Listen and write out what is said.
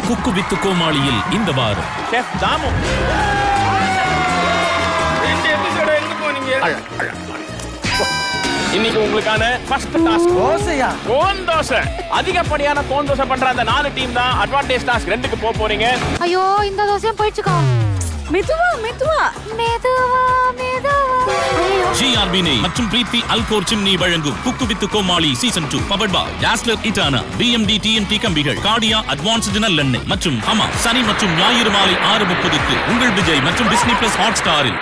குக்கு with கோமாளியில் இந்த வாரம் chef Damu இன்னைக்கு உங்களுக்கான ஃபர்ஸ்ட் டாஸ்க் தோசையா? கோன் தோசை. அதிகப்படியான கோன் தோசை பண்ற அந்த 4 டீம் தான் அட்வான்டேஜ் டாஸ்க் 2க்கு போறீங்க. ஐயோ இந்த தோசையும் போயிடுச்சுக்கோ. மெதுவா மெதுவா மெதுவா மெதுவா. GRB நெய் மற்றும் பிரீத்தி அல்கோர் சிம்னி வழங்கும் cook with Komali season 2 powered by Dazzler இட்டானா, BMD TNT கம்பிகள், கார்டியா அட்வான்ஸ்டு நல்லெண்ணெய் மற்றும் ஹமா. சனி மற்றும் ஞாயிறு மாலை 6:30க்கு உங்கள் விஜய் மற்றும் டிஸ்னி பிளஸ் ஹாட் ஸ்டாரில்.